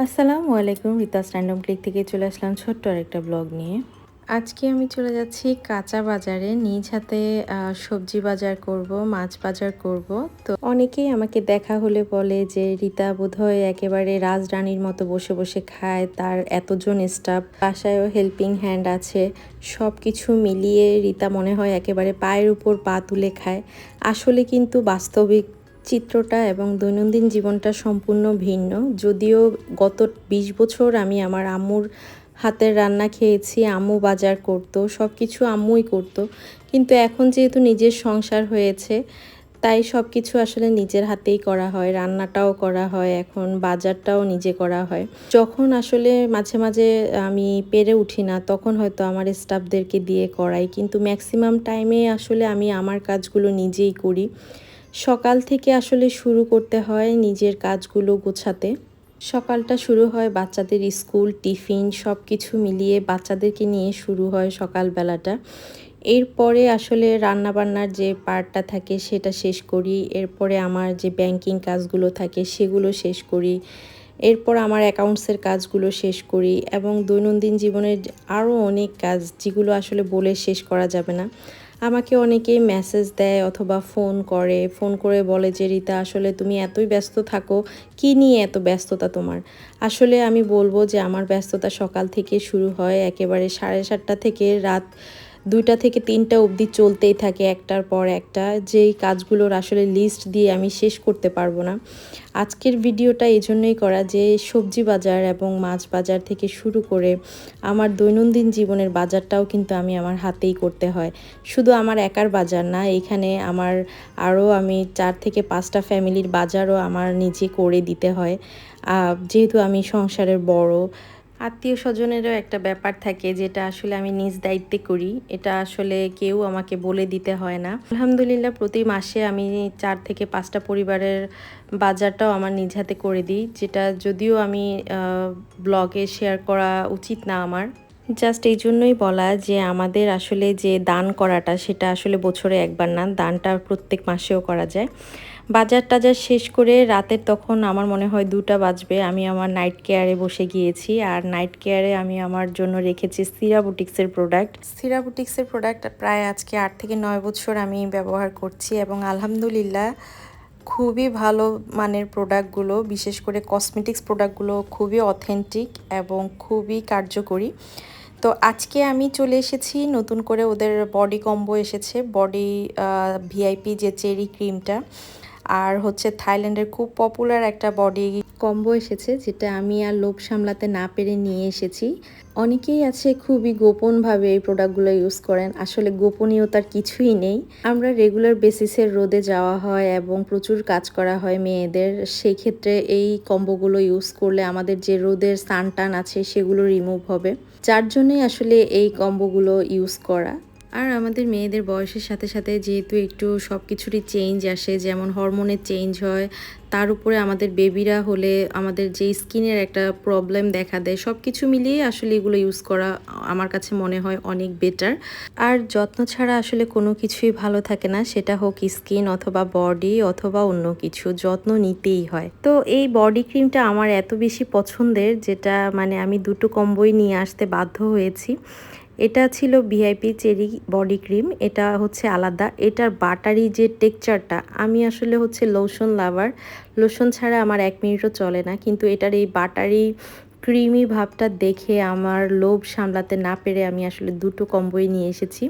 আসসালামু আলাইকুম, রিতাস random click থেকে চলে আসলাম ছোট্ট আরেকটা ব্লগ নিয়ে। আজকে আমি চলে যাচ্ছি কাঁচা বাজারে, নিজ হাতে সবজি বাজার করব, মাছ বাজার করব। তো অনেকেই আমাকে দেখা হলে বলে যে রিতা বোধহয় একেবারে রাজরানীর মতো বসে বসে খায়, তার এতজন স্টাফ, বাসায়ও হেল্পিং হ্যান্ড আছে, সব কিছু মিলিয়ে রিতা মনে হয় একেবারে পায়ের উপর পা তুলে খায়। আসলে কিন্তু বাস্তবিক চিত্রটা এবং দৈনন্দিন জীবনটা সম্পূর্ণ ভিন্ন। যদিও গত ২০ বছর আমি আমার আম্মুর হাতের রান্না খেয়েছি, আম্মু বাজার করতো, সব কিছু আম্মুই করতো। কিন্তু এখন যেহেতু নিজের সংসার হয়েছে, তাই সব কিছু আসলে নিজের হাতেই করা হয়, রান্নাটাও করা হয়, এখন বাজারটাও নিজে করা হয়। যখন আসলে মাঝে মাঝে আমি পেরে উঠি না, তখন হয়তো আমার স্টাফদেরকে দিয়ে করাই, কিন্তু ম্যাক্সিমাম টাইমে আসলে আমি আমার কাজগুলো নিজেই করি। সকাল থেকে আসলে শুরু করতে হয় নিজের কাজগুলো গোছাতে। সকালটা শুরু হয় বাচ্চাদের স্কুল, টিফিন সব কিছু মিলিয়ে বাচ্চাদেরকে নিয়ে শুরু হয় সকালবেলাটা। এরপরে আসলে রান্নাবান্নার যে পার্টটা থাকে সেটা শেষ করি। এরপরে আমার যে ব্যাংকিং কাজগুলো থাকে সেগুলো শেষ করি। এরপর আমার অ্যাকাউন্টসের কাজগুলো শেষ করি এবং দৈনন্দিন জীবনের আরও অনেক কাজ যেগুলো আসলে বলে শেষ করা যাবে না। আমাকে অনেকেই মেসেজ দেয় অথবা ফোন করে বলে যে রিতা, আসলে তুমি এতই ব্যস্ত থাকো, কী নিয়ে এত ব্যস্ততা তোমার? আসলে আমি বলবো যে আমার ব্যস্ততা সকাল থেকে শুরু হয়, একেবারে 7:30 থেকে রাত 2টা থেকে 3টা অবধি চলতেই থাকে, একটার পর একটা। যেই কাজগুলোর আসলে লিস্ট দিয়ে আমি শেষ করতে পারবো না। আজকের ভিডিওটা এজন্যই করা যে সবজি বাজার এবং মাছ বাজার থেকে শুরু করে আমার দৈনন্দিন জীবনের বাজারটাও কিন্তু আমার হাতেই করতে হয়। শুধু আমার একার বাজার না, এখানে আমি 4 থেকে 5টা ফ্যামিলির বাজারও আমার নিজে করে দিতে হয়। যেহেতু আমি সংসারের বড়, আত্মীয়-স্বজনেরও একটা ব্যাপার থাকে যেটা আসলে আমি নিজ দায়িত্বে করি। এটা আসলে কেউ আমাকে বলে দিতে হয় না। আলহামদুলিল্লাহ প্রতি মাসে আমি 4 থেকে 5টা পরিবারের বাজারটাও আমার নিজ হাতে করে দিই। যেটা যদিও আমি ব্লগে শেয়ার করা উচিত না আমার। জাস্ট এইজন্যই বলা যে আমাদের আসলে যে দান করাটা সেটা আসলে বছরে একবার না, দানটা প্রত্যেক মাসেও করা যায়। বাজার-টাজার শেষ করে রাতের তখন আমার মনে হয় 2টা বাজবে। আমি আমার নাইট কেয়ারে বসে গিয়েছি। আর নাইট কেয়ারে আমি আমার জন্য রেখেছি সিরা বুটিক্সের প্রোডাক্ট। সিরা বুটিক্সের প্রোডাক্ট প্রায় আজকে 8 থেকে 9 বছর আমি ব্যবহার করছি এবং আলহামদুলিল্লাহ খুবই ভালো মানের প্রোডাক্টগুলো, বিশেষ করে কসমেটিক্স প্রোডাক্টগুলো খুবই অথেন্টিক এবং খুবই কার্যকরী। তো আজকে আমি চলে এসেছি নতুন করে, ওদের বডি কম্বো এসেছে, বডি ভিআইপি যে চেরি ক্রিমটা, আর হচ্ছে থাইল্যান্ডের খুব পপুলার একটা বডি কম্বো এসেছে, যেটা আমি আর লোভ সামলাতে না পেরে নিয়ে এসেছি। অনেকেই আছে খুবই গোপনভাবে এই প্রোডাক্টগুলো ইউজ করেন, আসলে গোপনীয়তার কিছুই নেই। আমরা রেগুলার বেসিসে রোদে যাওয়া হয় এবং প্রচুর কাজ করা হয় মেয়েদের, সেই ক্ষেত্রে এই কম্বোগুলো ইউজ করলে আমাদের যে রোদের সানটান আছে সেগুলো রিমুভ হবে, যার জন্যই আসলে এই কম্বোগুলো ইউজ করা। আর আমাদের মেয়েদের বয়সের সাথে সাথে যেহেতু একটু সব কিছুরই চেঞ্জ আসে, যেমন হরমোনের চেঞ্জ হয়, তার উপরে আমাদের বেবিরা হলে আমাদের যে স্কিনের একটা প্রবলেম দেখা দেয়, সব কিছু মিলিয়ে আসলে এগুলো ইউজ করা আমার কাছে মনে হয় অনেক বেটার। আর যত্ন ছাড়া আসলে কোনো কিছুই ভালো থাকে না, সেটা হোক স্কিন অথবা বডি অথবা অন্য কিছু, যত্ন নিতেই হয়। তো এই বডি ক্রিমটা আমার এত বেশি পছন্দের, যেটা আমি 2টো কম্বোই নিয়ে আসতে বাধ্য হয়েছি। এটা ছিল ভিআইপি চেরি বডি ক্রিম, এটা হচ্ছে আলাদা। এটার বাটারি যে টেক্সচারটা, আমি আসলে হচ্ছে লোশন লাভার, লোশন ছাড়া আমার 1 মিনিটও চলে না, কিন্তু এটার এই বাটারি ক্রিমি ভাবটা দেখে আমার লোভ সামলাতে না পেরে আমি আসলে 2টো কম্বোই নিয়ে এসেছি।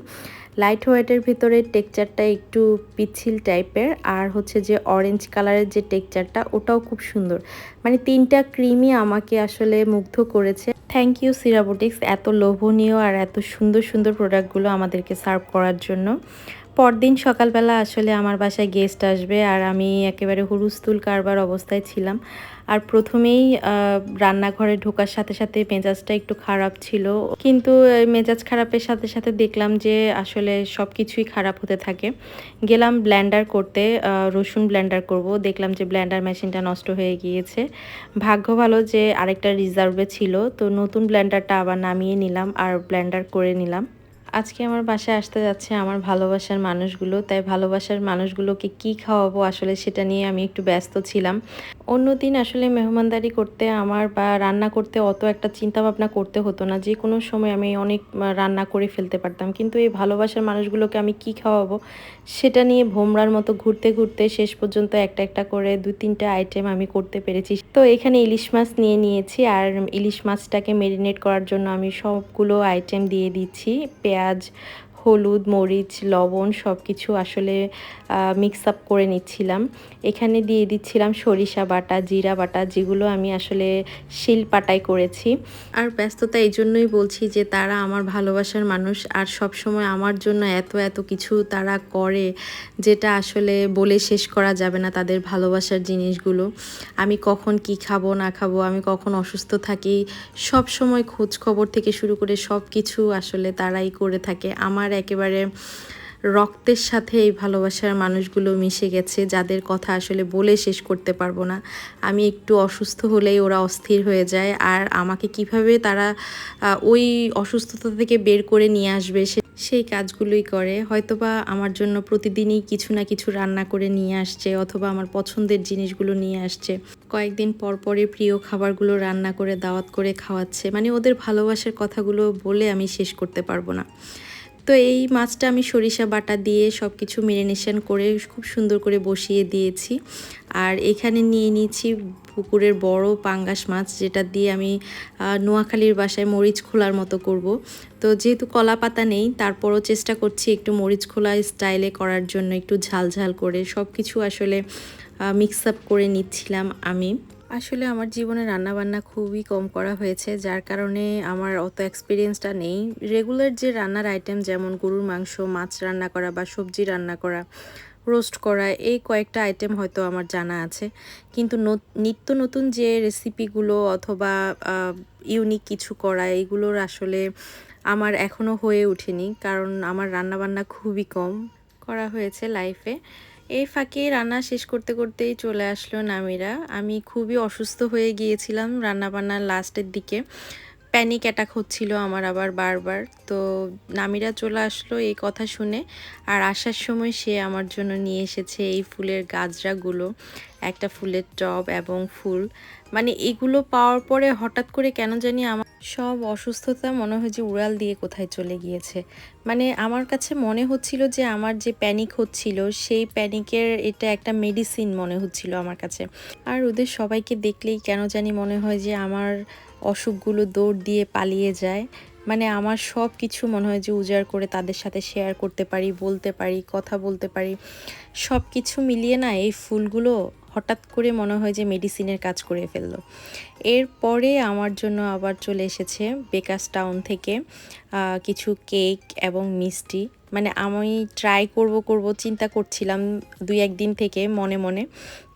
লাইট হোয়াইটের ভিতরে টেক্সচারটা একটু পিচ্ছিল টাইপের, আর হচ্ছে যে অরেঞ্জ কালারের যে টেক্সচারটা ওটাও খুব সুন্দর। 3টা ক্রিমই আমাকে আসলে মুগ্ধ করেছে। থ্যাংক ইউ সিরাবোটিক্স, এত লোভনীয় আর এত সুন্দর সুন্দর প্রোডাক্টগুলো আমাদেরকে সার্ভ করার জন্য। পরদিন সকালবেলা আসলে আমার বাসায় গেস্ট আসবে, আর আমি একেবারে হুলস্থুল কারবার অবস্থায় ছিলাম। আর প্রথমেই রান্নাঘরে ঢোকার সাথে সাথে মেজাজটা একটু খারাপ ছিল, কিন্তু মেজাজ খারাপের সাথে সাথে দেখলাম যে আসলে সব কিছুই খারাপ হতে থাকে। গেলাম ব্লেন্ডার করতে, রসুন ব্লেন্ডার করব, দেখলাম যে ব্লেন্ডার মেশিনটা নষ্ট হয়ে গিয়েছে। ভাগ্য ভালো যে আরেকটা রিজার্ভে ছিল, তো নতুন ব্লেন্ডারটা আবার নামিয়ে নিলাম আর ব্লেন্ডার করে নিলাম। আজকে আমার বাসায় আসতে যাচ্ছে আমার ভালোবাসার মানুষগুলো, তাই ভালোবাসার মানুষগুলোকে কি খাওয়াবো আসলে সেটা নিয়ে আমি একটু ব্যস্ত ছিলাম। অন্যদিন আসলে মেহমানদারি করতে আমার বা রান্না করতে অত একটা চিন্তা ভাবনা করতে হতো না। যেকোনো সময় আমি অনেক রান্না করে ফেলতে পারতাম। কিন্তু এই ভালোবাসার মানুষগুলোকে আমি কি খাওয়াবো সেটা নিয়ে ভোমরার মতো ঘুরতে, ঘুরতে শেষ পর্যন্ত একটা, একটা করে ২-৩ টা আইটেম আমি করতে পেরেছি। তো এখানে ইলিশ মাছ নিয়ে নিয়েছি, আর ইলিশ মাছটাকে মেরিনেট করার জন্য আমি সবগুলো আইটেম দিয়ে দিচ্ছি। পেঁয়াজ, হলুদ, মরিচ, লবণ সবকিছু আসলে মিক্স আপ করে নিচ্ছিলাম। এখানে দিয়ে দিচ্ছিলাম সরিষা বাটা, জিরা বাটা, যেগুলো আমি আসলে শিলপাটায় করেছি। আর ব্যস্ততা এই জন্যই বলছি যে তারা আমার ভালোবাসার মানুষ, আর সবসময় আমার জন্য এত এত কিছু তারা করে, যেটা আসলে বলে শেষ করা যাবে না তাদের ভালোবাসার জিনিসগুলো। আমি কখন কি খাবো না খাবো, আমি কখন অসুস্থ থাকি, সব সময় খোঁজ খবর থেকে শুরু করে সব কিছু আসলে তারাই করে থাকে। আমার একেবারে রক্তের সাথে এই ভালোবাসার মানুষগুলো মিশে গেছে, যাদের কথা আসলে বলে শেষ করতে পারবো না। আমি একটু অসুস্থ হলেই ওরা অস্থির হয়ে যায়, আর আমাকে কিভাবে তারা ওই অসুস্থতা থেকে বের করে নিয়ে আসবে সেই কাজগুলোই করে। হয়তোবা আমার জন্য প্রতিদিনই কিছু না কিছু রান্না করে নিয়ে আসছে, অথবা আমার পছন্দের জিনিসগুলো নিয়ে আসছে। কয়েকদিন পর পরই প্রিয় খাবারগুলো রান্না করে দাওয়াত করে খাওয়াচ্ছে। মানে ওদের ভালোবাসার কথাগুলো বলে আমি শেষ করতে পারবো না। তো এই মাছটা আমি সরিষা বাটা দিয়ে সব কিছু মেরিনেশন করে খুব সুন্দর করে বসিয়ে দিয়েছি। আর এখানে নিয়ে নিয়েছি পুকুরের বড় পাঙ্গাস মাছ, যেটা দিয়ে আমি নোয়াখালীর বাসায় মরিচ খোলার মতো করব। তো যেহেতু কলা পাতা নেই, তারপরও চেষ্টা করছি একটু মরিচ খোলা স্টাইলে করার জন্য, একটু ঝাল ঝাল করে সব কিছু আসলে মিক্স আপ করে নিচ্ছিলাম আমি। আসলে আমার জীবনে রান্নাবান্না খুবই কম করা হয়েছে, যার কারণে আমার অত এক্সপিরিয়েন্সটা নেই। রেগুলার যে রান্নার আইটেম, যেমন গরুর মাংস, মাছ রান্না করা বা সবজি রান্না করা, রোস্ট করা, এই কয়েকটা আইটেম হয়তো আমার জানা আছে। কিন্তু নিত্য নতুন যে রেসিপিগুলো অথবা ইউনিক কিছু করা, এগুলোর আসলে আমার এখনও হয়ে ওঠেনি, কারণ আমার রান্নাবান্না খুবই কম করা হয়েছে লাইফে। এই ফাঁকে রান্না শেষ করতে করতেই চলে আসলো নামিরা। আমি খুবই অসুস্থ হয়ে গিয়েছিলাম রান্নাবান্নার লাস্টের দিকে, প্যানিক অ্যাটাক হচ্ছিল আমার আবার বারবার। তো নামিরা চলে আসলো এই কথা শুনে, আর আসার সময় সে আমার জন্য নিয়ে এসেছে এই ফুলের গাজরাগুলো, একটা ফুলের টব এবং ফুল। মানে এগুলো পাওয়ার পরে হঠাৎ করে কেন জানি আমার সব অসুস্থতা মনে হয় যে উড়াল দিয়ে কোথায় চলে গিয়েছে। মানে আমার কাছে মনে হচ্ছিল যে আমার যে প্যানিক হচ্ছিল, সেই প্যানিকের এটা একটা মেডিসিন মনে হচ্ছিল আমার কাছে। আর ওদের সবাইকে দেখলেই কেন জানি মনে হয় যে আমার অসুখগুলো দৌড় দিয়ে পালিয়ে যায়। মানে আমার সব কিছু মনে হয় যে উজাড় করে তাদের সাথে শেয়ার করতে পারি, বলতে পারি, কথা বলতে পারি। সব কিছু মিলিয়ে না এই ফুলগুলো হঠাৎ করে মনে হয় যে মেডিসিনের কাজ করে ফেললো। এরপরে আমার জন্য আবার চলে এসেছে বেকারস টাউন থেকে কিছু কেক এবং মিষ্টি। মানে আমি ট্রাই করব চিন্তা করছিলাম ২-১ দিন থেকে মনে মনে,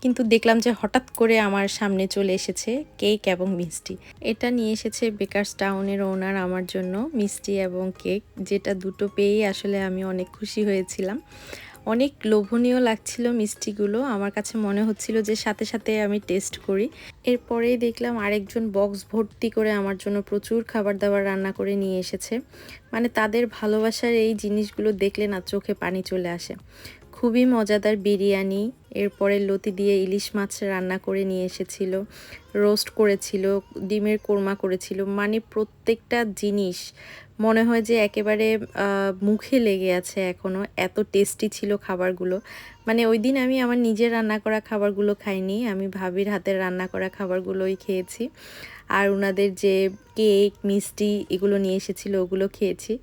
কিন্তু দেখলাম যে হঠাৎ করে আমার সামনে চলে এসেছে কেক এবং মিষ্টি। এটা নিয়ে এসেছে বেকারস টাউনের ওনার আমার জন্য, মিষ্টি এবং কেক, যেটা দুটো পেয়েই আসলে আমি অনেক খুশি হয়েছিলাম। অনেক লোভনীয় লাগছিল মিষ্টিগুলো, আমার কাছে মনে হচ্ছিল যে সাথে সাথে আমি টেস্ট করি। এরপরেই দেখলাম আরেকজন বক্স ভর্তি করে আমার জন্য প্রচুর খাবার দাবার রান্না করে নিয়ে এসেছে। মানে তাদের ভালোবাসার এই জিনিসগুলো দেখলে না চোখে পানি চলে আসে। খুবই মজাদার বিরিয়ানি, এরপরে লতি দিয়ে ইলিশ মাছ রান্না করে নিয়ে এসেছিল, রোস্ট করেছিল, ডিমের কোরমা করেছিল। মানে প্রত্যেকটা জিনিস মনে হয় যে একেবারে মুখে লেগে আছে এখনও, এত টেস্টি ছিল খাবারগুলো। মানে ওই দিন আমি আমার নিজের রান্না করা খাবারগুলো খাইনি, আমি ভাবির হাতের রান্না করা খাবারগুলোই খেয়েছি। আর ওনাদের যে কেক, মিষ্টি এগুলো নিয়ে এসেছিলো ওগুলো খেয়েছি।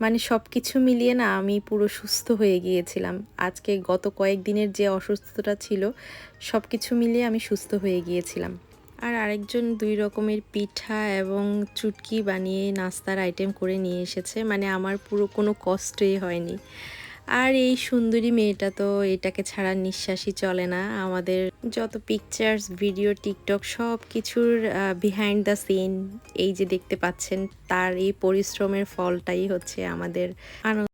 মানে সব কিছু মিলিয়ে না আমি পুরো সুস্থ হয়ে গিয়েছিলাম। আজকে গত কয়েকদিনের যে অসুস্থতা ছিল, সব কিছু মিলিয়ে আমি সুস্থ হয়ে গিয়েছিলাম। আর আরেকজন ২ রকমের পিঠা এবং চুটকি বানিয়ে নাস্তার আইটেম করে নিয়ে এসেছে। মানে আমার পুরো কোনো কষ্টই হয়নি। আর এই সুন্দরী মেয়েটা তো এটাকে ছাড়া নিঃশ্বাসই চলে না। আমাদের যত পিকচার্স, ভিডিও, টিকটক সব কিছুর বিহাইন্ড দ্য সিন এই যে দেখতে পাচ্ছেন, তার এই পরিশ্রমের ফলটাই হচ্ছে আমাদের আনন্দ।